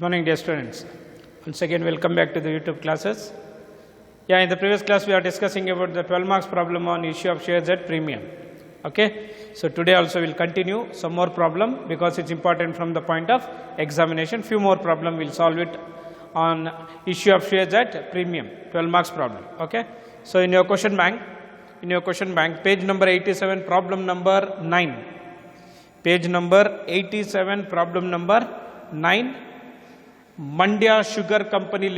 Morning, dear students. Once again, welcome back to the YouTube classes. Yeah, in the previous class, we are discussing about the 12 marks problem on issue of shares at premium. Okay, so today also we'll continue some more problem because it's important from the point of examination. Few more problem we'll solve it on issue of shares at premium, 12 marks problem. Okay, so in your question bank, page number 87, problem number 9. Page number 87, problem number 9. Mandya Sugar Company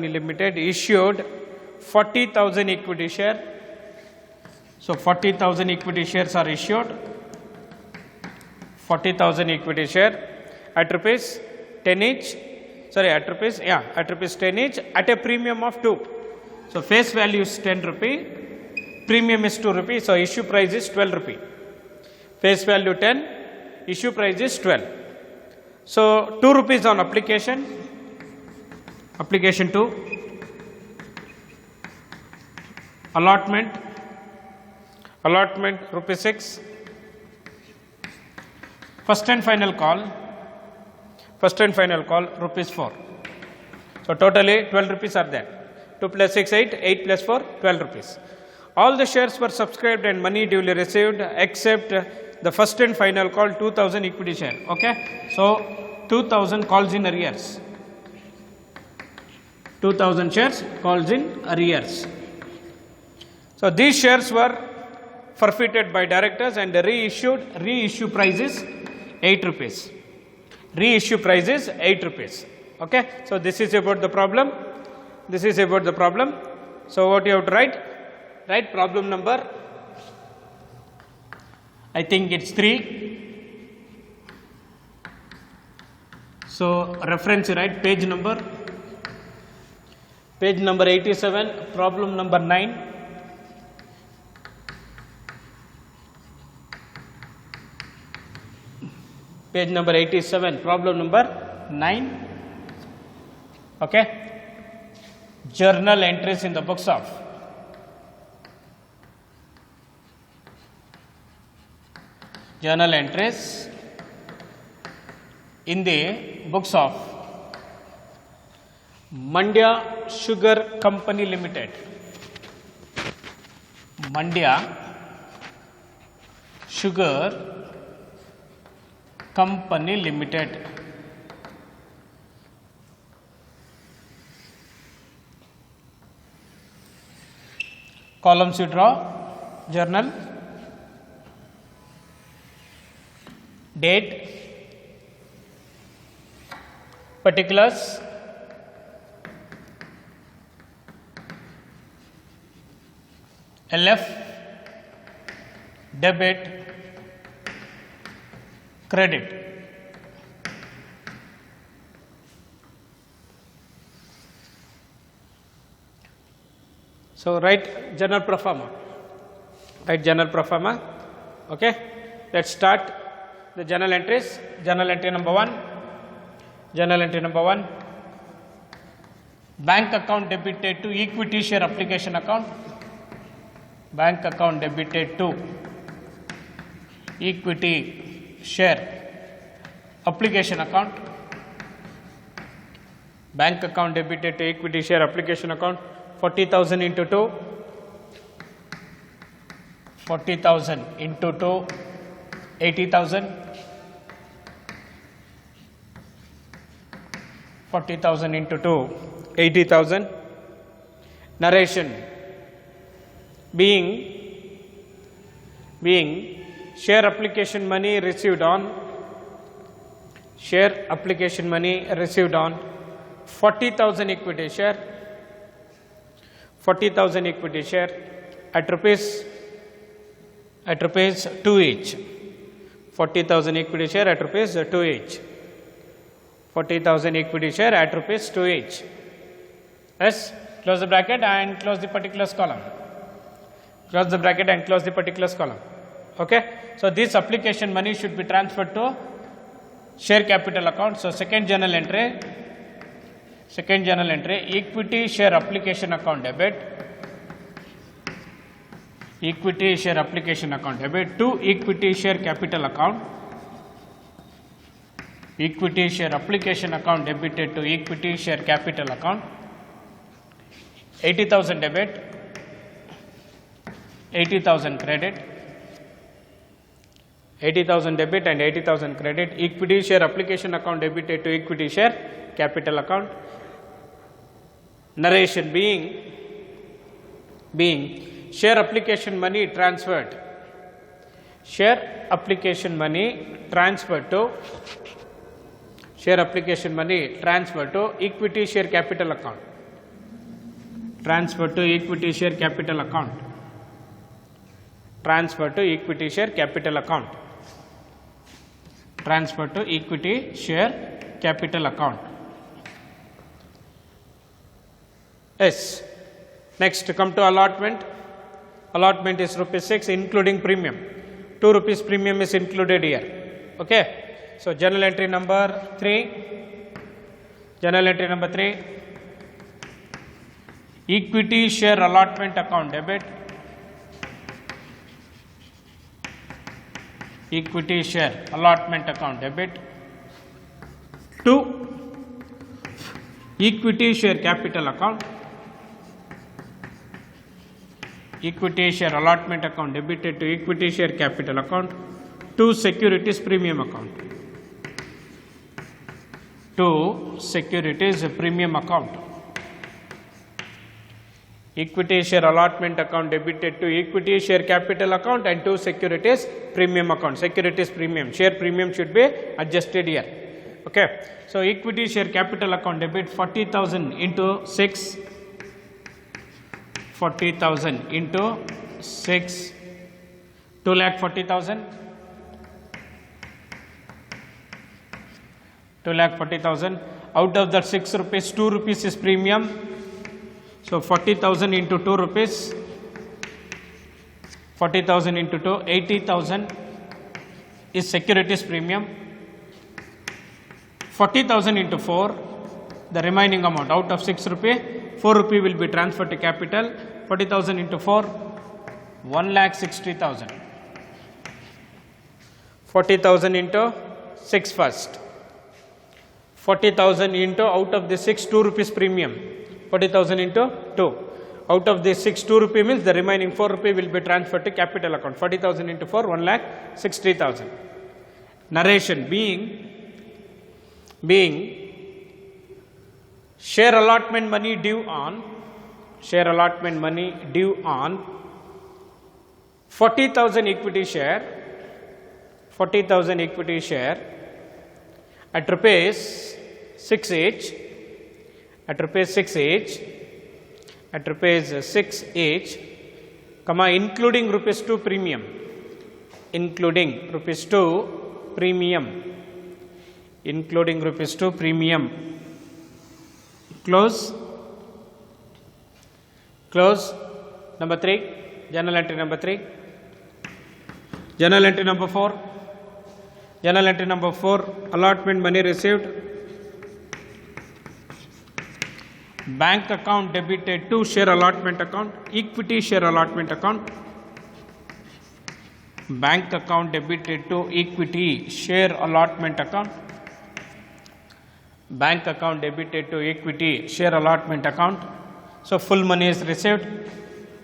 Limited issued 40,000 equity share. So 40,000 equity shares are issued. 40,000 equity share at rupees 10 each. At rupees 10 each at a premium of 2. So face value is 10 rupee. Premium is 2 rupee. So issue price is 12 rupee. Face value 10. Issue price is 12. So 2 rupees on application. Application 2. Allotment rupees 6. First and final call rupees 4. So totally 12 rupees are there. 2 plus 6 8, 8 plus 4 12 rupees. All the shares were subscribed and money duly received except the first and final call 2000 equity share. Okay, so 2000 calls in arrears. 2000 shares calls in arrears. So these shares were forfeited by directors and reissued. Reissue price is 8 rupees. Reissue price is 8 rupees. Okay, so this is about the problem. So what you have to write? Write problem number, I think it's 3. So reference, you write page number 87, problem number 9. Page number 87, problem number 9. Okay. Journal entries in the books of Mandya Sugar Company Limited. Mandya Sugar Company Limited. Columns you draw, journal, date, particulars, LF, debit, credit. So write journal pro forma. Okay. Let's start the journal entries. Journal entry number 1. Bank account debited to equity share application account. Bank account debited to equity share application account. Bank account debited to equity share application account. 40,000 into 2. 40,000 into 2. 80,000. 40,000 into 2. 80,000. Narration. Being share application money received on 40,000 equity share. 40,000 equity share at rupees 2 each. 40,000 equity share at rupees 2 each. 40,000 equity share at rupees 2 each. Yes, close the bracket and close the particulars column. Okay, so this application money should be transferred to share capital account. So second journal entry, equity share application account debit. equity share application account debit to equity share capital account. equity share application account debited to equity share capital account, 80,000 debit, 80,000 credit, 80,000 debit and 80,000 credit, equity share application account debited to equity share capital account. Narration being share application money transferred, share application money transferred to equity share capital account, transfer to equity share capital account, transfer to equity share capital account, transfer to equity share capital account. Yes. Next, come to allotment. Allotment is rupees 6 including premium. 2 rupees premium is included here. Okay. So journal entry number 3. Journal entry number 3. Equity share allotment account debit. Equity share allotment account debit. 2. Equity share capital account. Equity share allotment account debited to equity share capital account. 2. Securities premium account. 2. Securities premium account. Equity share allotment account debited to equity share capital account and 2 securities premium account. Securities premium, share premium should be adjusted here. Okay. So equity share capital account debit 40,000 into 6. 40,000 into 6, 2,40,000, 2,40,000. Out of that 6 rupees, 2 rupees is premium. So 40,000 into 2 rupees, 40,000 into 2, 80,000 is securities premium. 40,000 into 4, the remaining amount out of 6 rupee, 4 rupee will be transferred to capital. 40,000 into 4, 1,60,000. 40,000 into 6 first. 40,000 into out of the 6, 2 rupees premium. 40,000 into 2. Out of the 6, 2 rupee means the remaining 4 rupee will be transferred to capital account. 40,000 into 4, 1,60,000. Narration being share allotment money due on 40,000 equity share, 40,000 equity share at rupees 6 each, at rupees 6 each, at rupees 6 each, comma including rupees 2 premium, including rupees 2 premium, including rupees 2 premium. Close. Number 3, journal entry number 3. Journal entry number 4. Journal entry number 4, allotment money received. Bank account debited to share allotment account, equity share allotment account. Bank account debited to equity share allotment account. Bank account debited to equity share allotment account. So full money is received.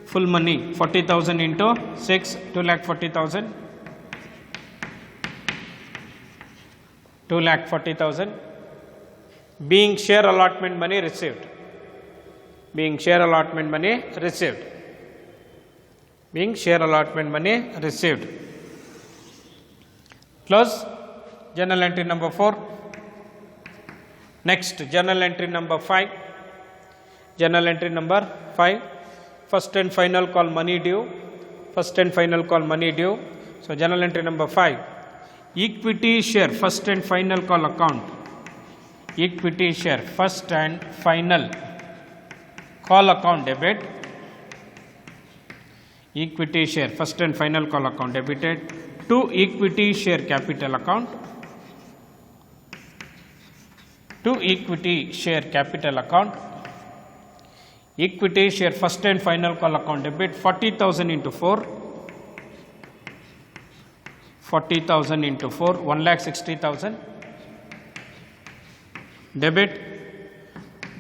Full money 40,000 into 6, 2,40,000. 2,40,000. Being share allotment money received. Being share allotment money received. Being share allotment money received. Close. Journal entry number 4. Next, journal entry number 5. Journal entry number 5. First and final call money due. First and final call money due. So, journal entry number 5. Equity share first and final call account. Equity share first and final call account debit. Equity share first and final call account debited to equity share capital account. To equity share capital account. Equity share first and final call account debit 40,000 into 4. 40,000 into 4, 1,60,000. debit,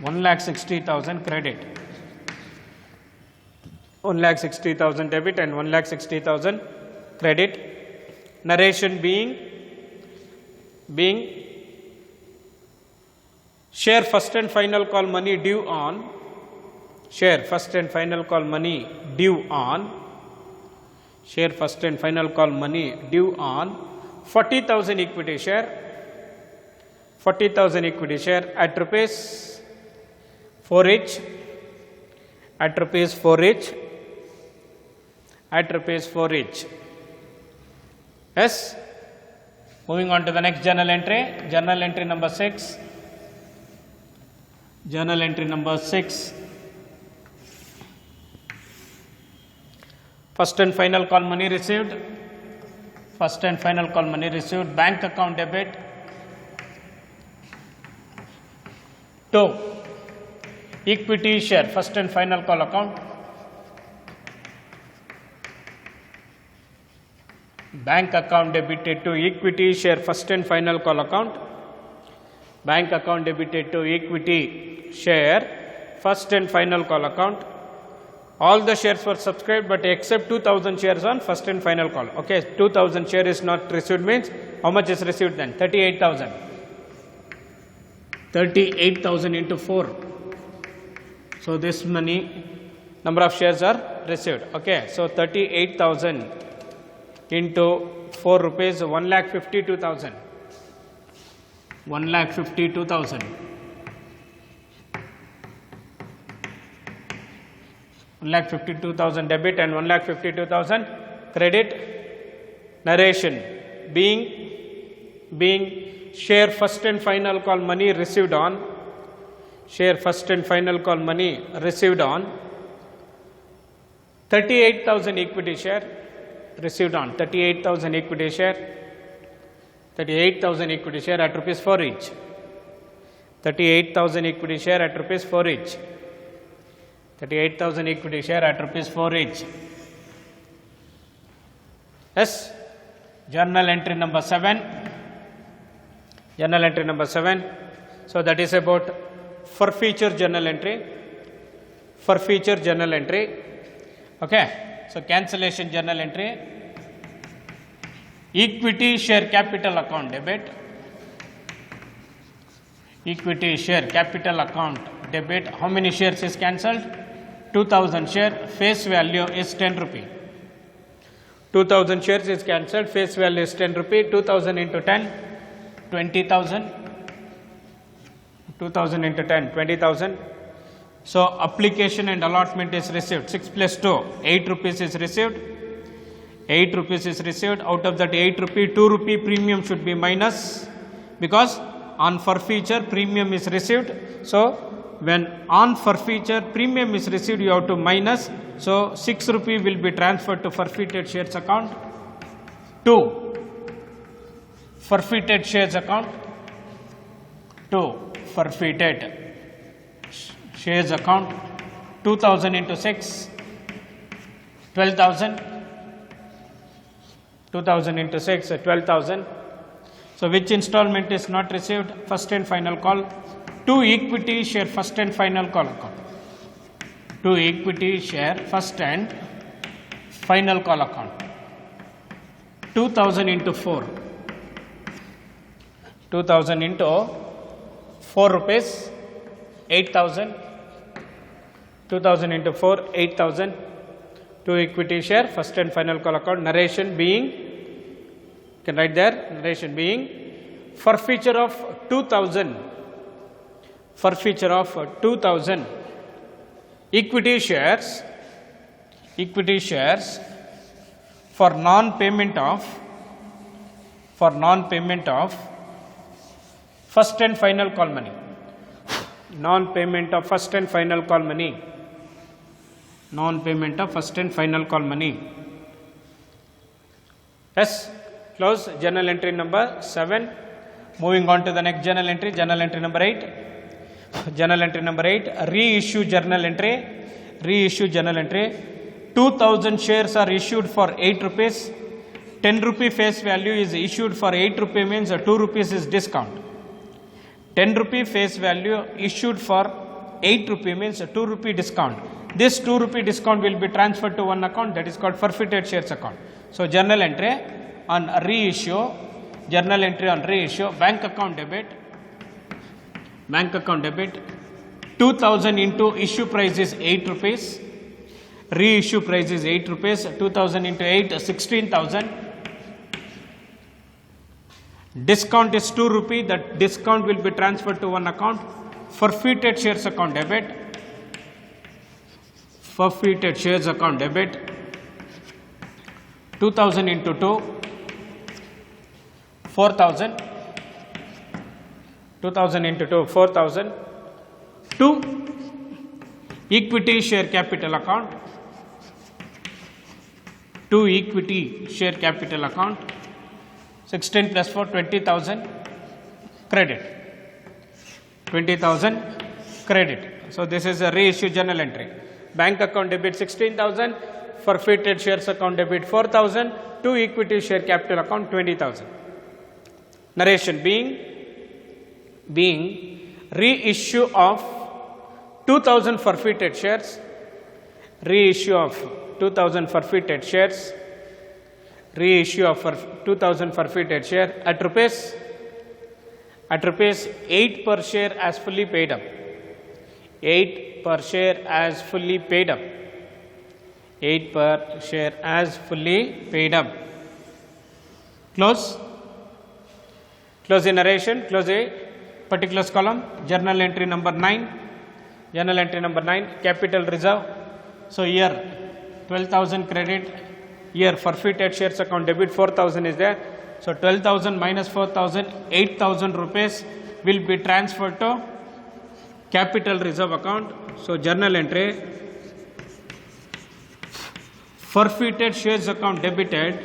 1,60,000 credit. 1,60,000 debit and 1,60,000 credit. Narration being share first and final call money due on, share first and final call money due on, share first and final call money due on 40,000 equity share, 40,000 equity share at rupees 4 each, at rupees 4 each, at rupees 4 each. Yes. Moving on to the next journal entry number 6. Journal entry number 6. First and final call money received. First and final call money received. Bank account debit to equity share first and final call account. Bank account debited to equity share first and final call account. Bank account debited to equity share first and final call account. All the shares were subscribed but except 2,000 shares on first and final call. Okay, 2,000 share is not received means how much is received then? 38,000. 38,000 into 4. So this many number of shares are received. Okay, so 38,000 into 4 rupees, 1,52,000. 1,52,000. 1,52,000 debit and 1,52,000 credit. Narration being share first and final call money received on, share first and final call money received on 38,000 equity share received on 38,000 equity share, 38,000 equity share at rupees 4 each, 38,000 equity share at rupees 4 each, 38,000 equity share at rupees 4 each. Yes, journal entry number 7. Journal entry number 7. So that is about forfeiture journal entry. Forfeiture journal entry. Okay. So cancellation journal entry. Equity share capital account debit. Equity share capital account debit. How many shares is cancelled? 2,000 share. Face value is 10 rupee. 2,000 shares is cancelled. Face value is 10 rupee. 2,000 into 10, 20,000. 2,000 into 10, 20,000. So application and allotment is received. 6 plus 2, 8 rupees is received. 8 rupees is received. Out of that 8 rupee, 2 rupee premium should be minus because on forfeiture premium is received. So when on forfeiture premium is received, you have to minus. So 6 rupee will be transferred to forfeited shares account. 2 forfeited shares account. 2 forfeited shares account. 2,000 into 6, 12,000. 2,000 into 6, 12,000. So which installment is not received? First and final call. 2 equity share first and final call account. 2 equity share first and final call account. 2,000 into 4. 2,000 into 4 rupees, 8,000. 2,000 into 4, 8,000. 2 equity share first and final call account. Narration being, you can write there, narration being forfeiture of 2,000. Forfeiture of 2,000 equity shares for non-payment of first and final call money. Non-payment of first and final call money. Non-payment of first and final call money. Yes, close journal entry number 7. Moving on to the next journal entry number 8. Journal entry number 8, reissue journal entry. Reissue journal entry. 2,000 shares are issued for 8 rupees. 10 rupee face value is issued for 8 rupee means 2 rupees is discount. 10 rupee face value issued for 8 rupee means a 2 rupee discount. This 2 rupee discount will be transferred to one account, that is called forfeited shares account. So journal entry on reissue, journal entry on reissue, bank account debit 2000 into issue price is 8 rupees, reissue price is 8 rupees, 2000 into 8 16,000. Discount is 2 rupee, that discount will be transferred to one account, forfeited shares account debit, forfeited shares account debit 2000 into 2 4000, 2000 into 2 4000 to equity share capital account, to equity share capital account 16 plus 4 20,000 credit, 20,000 credit. So this is a reissue journal entry. Bank account debit 16,000, forfeited shares account debit 4,000, to equity share capital account 20,000. Narration being reissue of 2,000 forfeited shares, reissue of 2,000 forfeited shares, reissue of 2,000 forfeited share at rupees 8 per share as fully paid up, 8 per share as fully paid up, 8 per share as fully paid up. Close the narration, close a particulars column, journal entry number 9, capital reserve. So here 12,000 credit, here forfeited shares account debit 4,000 is there. So 12,000 minus 4,000, 8,000 rupees will be transferred to capital reserve account. So journal entry, forfeited shares account debited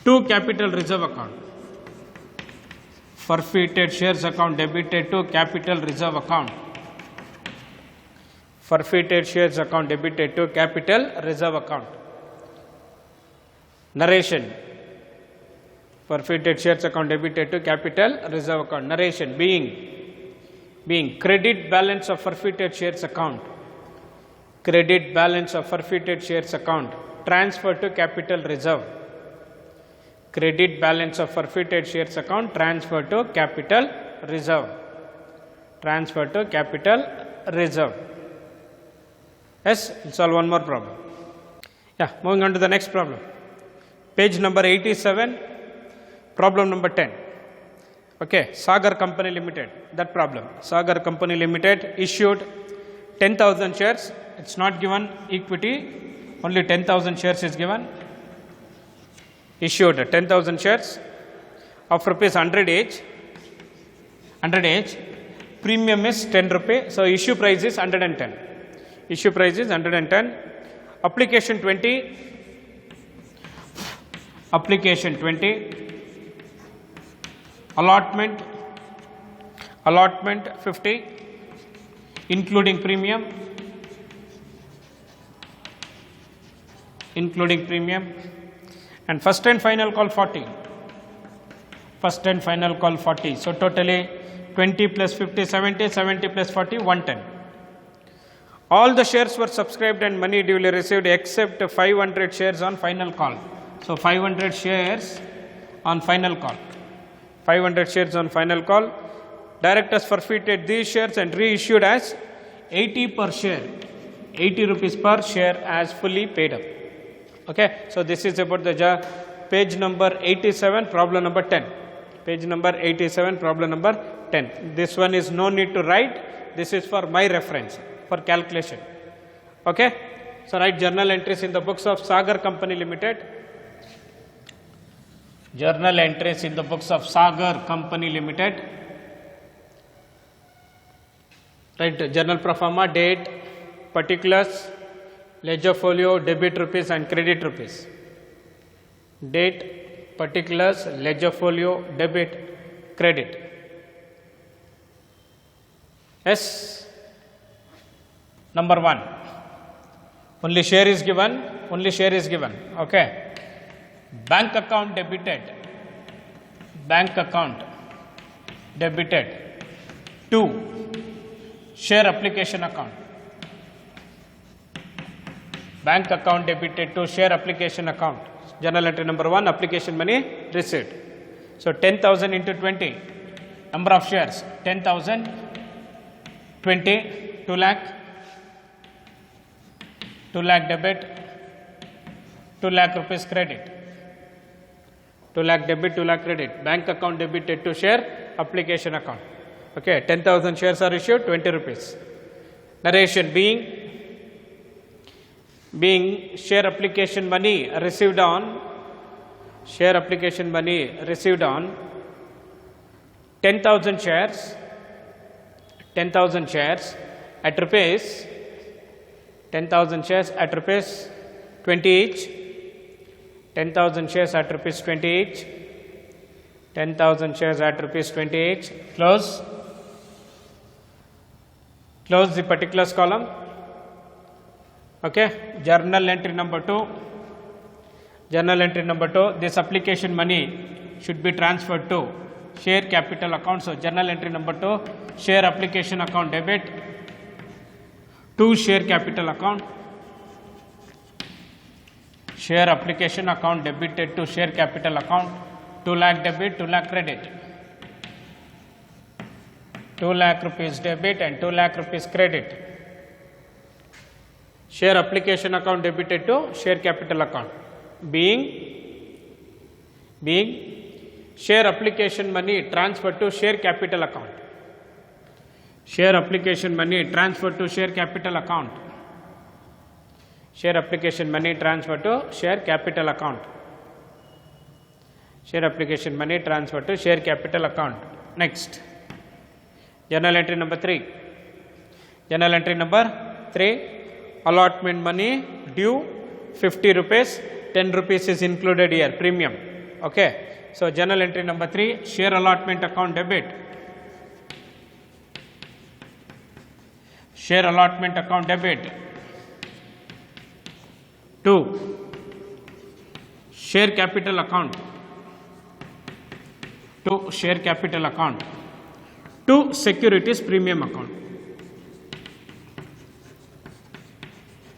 to capital reserve account, forfeited shares account debited to capital reserve account, forfeited shares account debited to capital reserve account. Narration, forfeited shares account debited to capital reserve account. Narration being credit balance of forfeited shares account, credit balance of forfeited shares account transferred to capital reserve, credit balance of forfeited shares account transferred to capital reserve, transferred to capital reserve. Yes, we'll solve one more problem. Yeah, moving on to the next problem. Page number 87, problem number 10. Okay, Sagar Company Limited, that problem. Sagar Company Limited issued 10,000 shares. It's not given equity, only 10,000 shares is given. Issued 10,000 shares of rupees 100 each. Premium is 10 rupee. So issue price is 110. Issue price is 110. Application 20. Application 20. Allotment 50, including premium. And first and final call 40. First and final call 40. So totally 20 plus 50, 70, 70 plus 40, 110. All the shares were subscribed and money duly received except 500 shares on final call. So 500 shares on final call. 500 shares on final call. Directors forfeited these shares and reissued as 80 per share. 80 rupees per share as fully paid up. Okay, so this is about the page number 87, problem number 10. Page number 87, problem number 10. This one is no need to write. This is for my reference, for calculation. Okay, so write journal entries in the books of Sagar Company Limited. Journal entries in the books of Sagar Company Limited. Write journal pro forma, date, particulars, ledger folio, debit rupees and credit rupees. Date, particulars, ledger folio, debit, credit. Yes. Number 1. Only share is given. Okay. Bank account debited. Bank account debited to share application account. Bank account debited to share application account. Journal entry number 1, application money received. So 10,000 into 20, number of shares 10,000, 20, 2 lakh, 2 lakh debit, 2 lakh rupees credit, 2 lakh debit, 2 lakh credit. Bank account debited to share application account. Okay, 10,000 shares are issued, 20 rupees. Narration being share application money received on 10,000 shares at rupees 10,000 shares at rupees 20 each, 10,000 shares at rupees 20 each, 10,000 shares at rupees 20 each. Close the particulars column. Okay, journal entry number 2. This application money should be transferred to share capital account. So journal entry number 2, share application account debit to share capital account. Share application account debited to share capital account. 2 lakh debit, 2 lakh credit. 2 lakh rupees debit and 2 lakh rupees credit. Share application account debited to share capital account. Being share application money transferred to share capital account. Share application money transferred to share capital account. Share application money transferred to share capital account. Share application money transferred to share capital account. Next, journal entry number 3. Allotment money due 50 rupees, 10 rupees is included here, premium. Okay, so journal entry number 3, share allotment account debit. Share allotment account debit to share capital account. To share capital account. To securities premium account.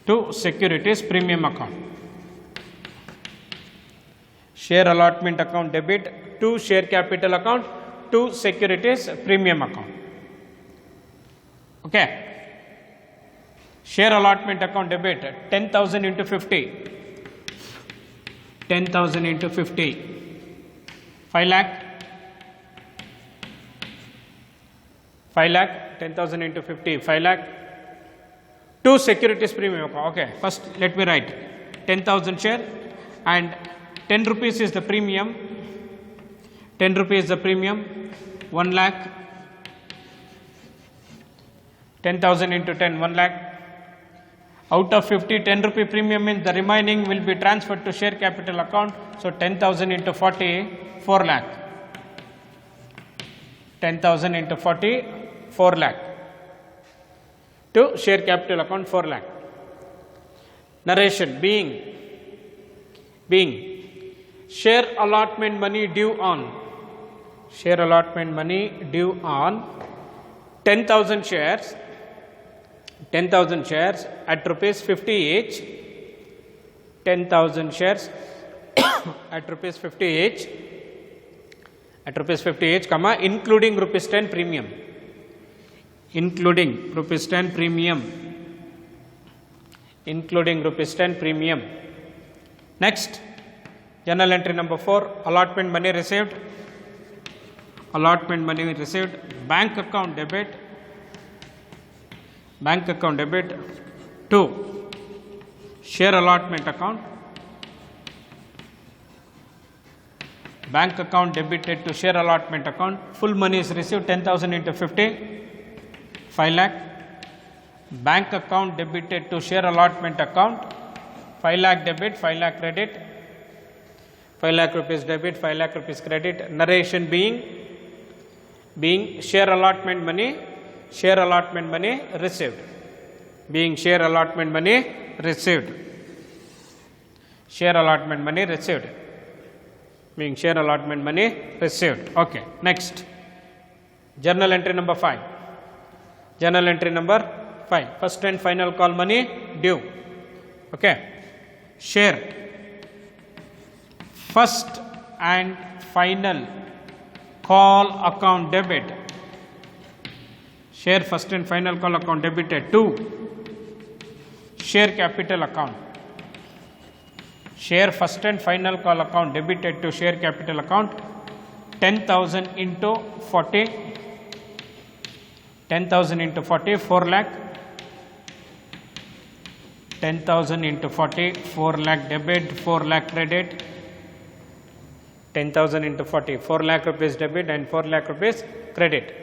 To securities premium account. Share allotment account debit to share capital account to securities premium account. Okay. Share allotment account debit 10,000 into 50. 10,000 into 50. 5 lakh. 5 lakh. 10,000 into 50. 5 lakh. To securities premium account. Okay. First let me write 10,000 share and 10 rupees is the premium. 10 rupees is the premium. 1 lakh. 10,000 into 10. 1 lakh. Out of 50, 10 rupee premium means the remaining will be transferred to share capital account. So 10,000 into 40, 4 lakh. 10,000 into 40, 4 lakh. To share capital account, 4 lakh. Narration being share allotment money due on. Share allotment money due on 10,000 shares. 10,000 shares at rupees 50 each. 10,000 shares at rupees 50 each. At rupees 50 each, comma, including rupees 10 premium. Including rupees 10 premium. Including rupees 10 premium. Next, journal entry number 4, allotment money received. Allotment money received. Bank account debit. Bank account debit to share allotment account. Bank account debited to share allotment account. Full money is received 10,000 into 50, 5 lakh. Bank account debited to share allotment account. 5 lakh debit, 5 lakh credit. 5 lakh rupees debit, 5 lakh rupees credit. Narration being share allotment money received. Being share allotment money received. Share allotment money received. Being share allotment money received. Okay. Next, Journal entry number 5. Journal entry number 5. First and final call money due. Okay. Share first and final call account debit. Share first and final call account debited to share capital account. Share first and final call account debited to share capital account 10,000 into 40. 10,000 into 40, 4 lakh. 10,000 into 40, 4 lakh debit, 4 lakh credit. 10,000 into 40, 4 lakh rupees debit and 4 lakh rupees credit.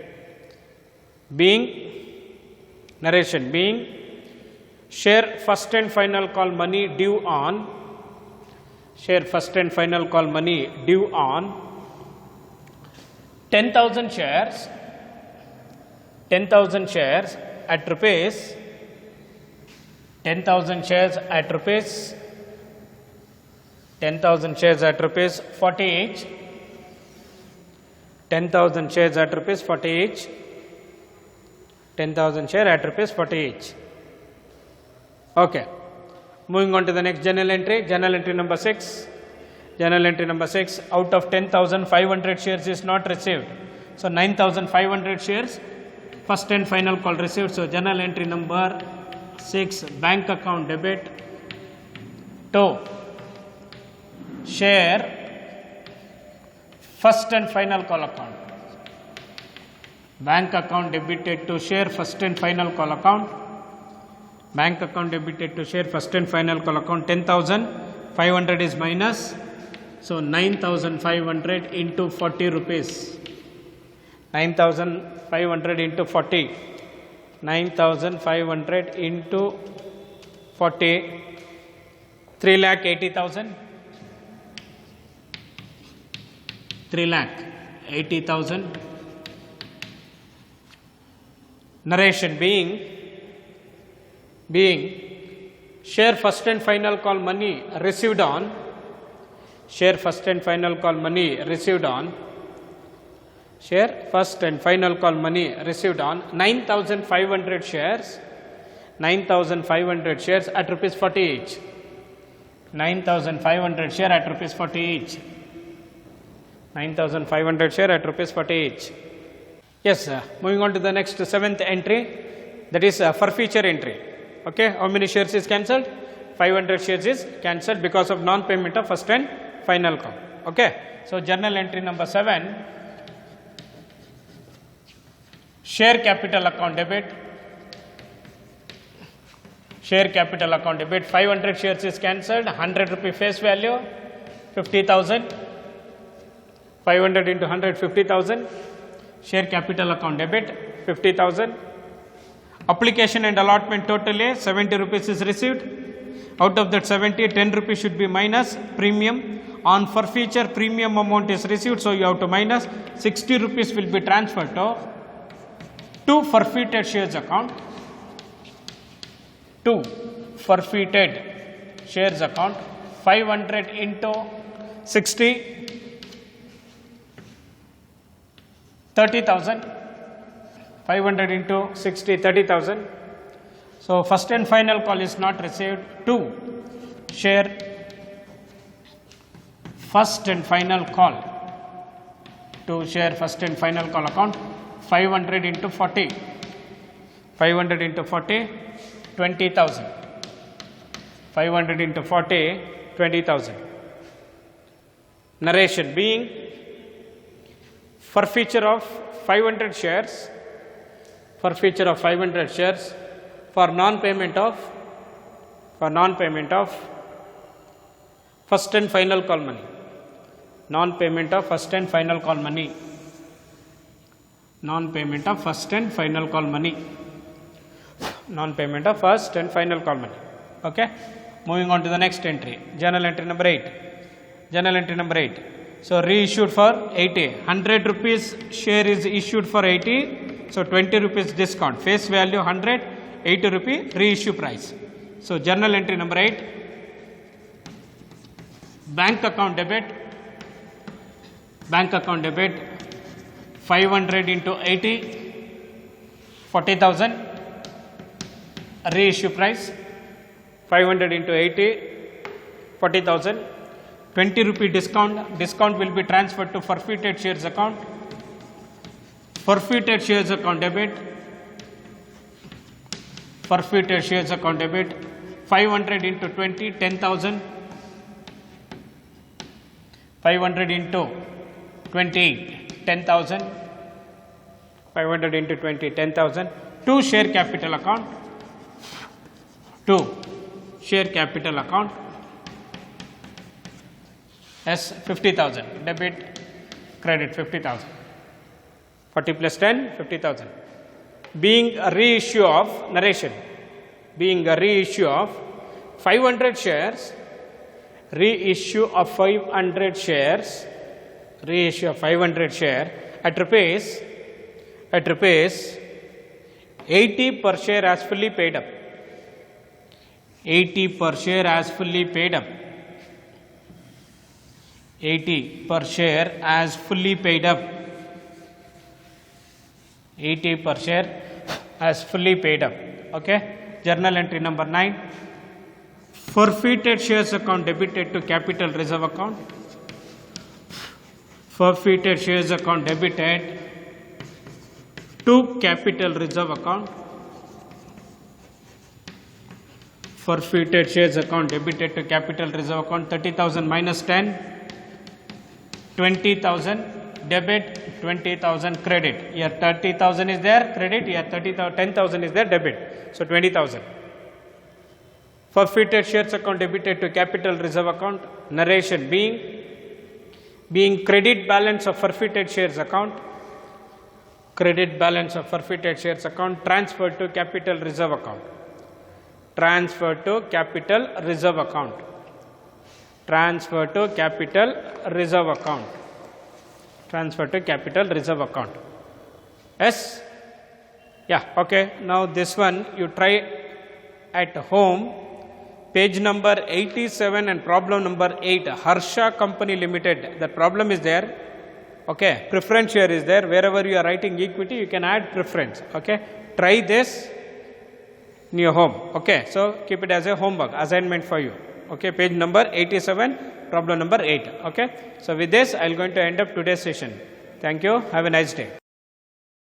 Being narration, being share first and final call money due on, share first and final call money due on 10,000 shares, 10,000 shares at rupees, 10,000 shares at rupees, 10,000 shares at rupees 40 each, 10,000 shares at rupees 40 each, 10,000 share at rupees 40 each. Okay. Moving on to the next journal entry number 6. Journal entry number 6, out of 10,500 shares is not received. So 9,500 shares, first and final call received. So journal entry number 6, bank account debit to share first and final call account. Bank account debited to share first and final call account. Bank account debited to share first and final call account 10,500 is minus. So 9,500 into 40 rupees. 9,500 into 40. 9,500 into 40. 3,80,000. 3,80,000. Narration being share first and final call money received on, share first and final call money received on, share first and final call money received on 9,500 shares, 9,500 shares at rupees 40 each. 9,500 share at rupees 40 each. 9,500 share at rupees 40 each. Yes, moving on to the next 7th entry, that is forfeiture entry. Okay, how many shares is cancelled? 500 shares is cancelled because of non-payment of first and final call. Okay, so journal entry number 7, share capital account debit. Share capital account debit, 500 shares is cancelled, 100 rupee face value, 50,000. 500 into 100, 50,000. Share capital account debit, 50,000. Application and allotment totally 70 rupees is received. Out of that 70, 10 rupees should be minus premium. On forfeiture, premium amount is received, so you have to minus 60 rupees will be transferred to forfeited shares account. To forfeited shares account, 500 into 60, 30,000. 500 into 60, 30,000. So first and final call is not received. To share first and final call, to share first and final call account 500 into 40. 500 into 40, 20,000. 500 into 40, 20,000. Narration being forfeiture of 500 shares, forfeiture of 500 shares for non-payment of first and final call money. Non-payment of first and final call money. Non-payment of first and final call money. Non-payment of first and final call money. Okay. Moving on to the next entry. Journal entry number 8. Journal entry number 8. So reissued for 80. 100 rupees share is issued for 80. So 20 rupees discount. Face value 100. 80 rupee reissue price. So journal entry number 8. Bank account debit. Bank account debit 500 into 80, 40,000. Reissue price 500 into 80, 40,000. 20 rupee discount. Discount will be transferred to forfeited shares account. Forfeited shares account debit. Forfeited shares account debit. 500 into 20, 10,000. 500 into 20, 10,000. 500 into 20, 10,000. 2 share capital account. 2 share capital account. S 50,000. Debit, credit 50,000. 40 plus 10, 50,000. Being a reissue of narration. Being a reissue of 500 shares. Reissue of 500 shares. Reissue of 500 share at rupees 80 per share as fully paid up. 80 per share as fully paid up. 80 per share as fully paid up. 80 per share as fully paid up. Okay. Journal entry number 9. Forfeited shares account debited to capital reserve account. Forfeited shares account debited to capital reserve account. Forfeited shares account debited to capital reserve account. 30,000 minus 10, 20,000 debit, 20,000 credit. Here 30,000 is there credit, here 10,000 is there debit. So 20,000. Forfeited shares account debited to capital reserve account. Narration being credit balance of forfeited shares account. Credit balance of forfeited shares account transferred to capital reserve account. Transferred to capital reserve account. Transferred to capital reserve account. Transferred to capital reserve account. Yes? Yeah, okay. Now this one you try at home. Page number 87 and problem number 8. Harsha Company Limited. The problem is there. Okay. Preference share is there. Wherever you are writing equity, you can add preference. Okay. Try this in your home. Okay. So keep it as a homework assignment for you. Okay. Page number 87, problem number 8. Okay. So with this, I am going to end up today's session. Thank you. Have a nice day.